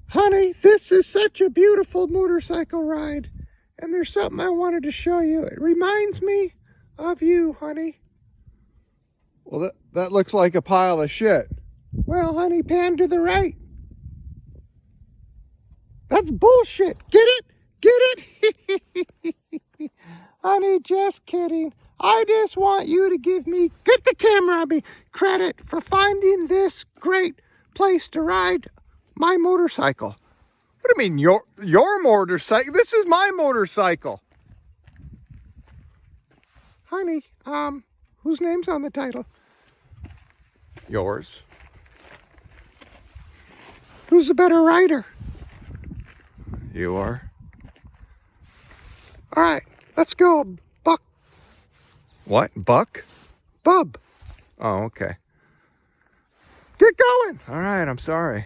Honey, this is such a beautiful motorcycle ride. And there's something I wanted to show you. It reminds me of you, honey. Well, that looks like a pile of shit. Well, honey, pan to the right. That's bullshit. Get it? Get it? Honey, just kidding. I just want you to get the camera on me, credit for finding this great place to ride my motorcycle. What do you mean, your motorcycle? This is my motorcycle. Honey, whose name's on the title? Yours. Who's the better rider? You are. All right, let's go, Buck. What? Buck? Bub. Oh, okay. Get going. All right, I'm sorry.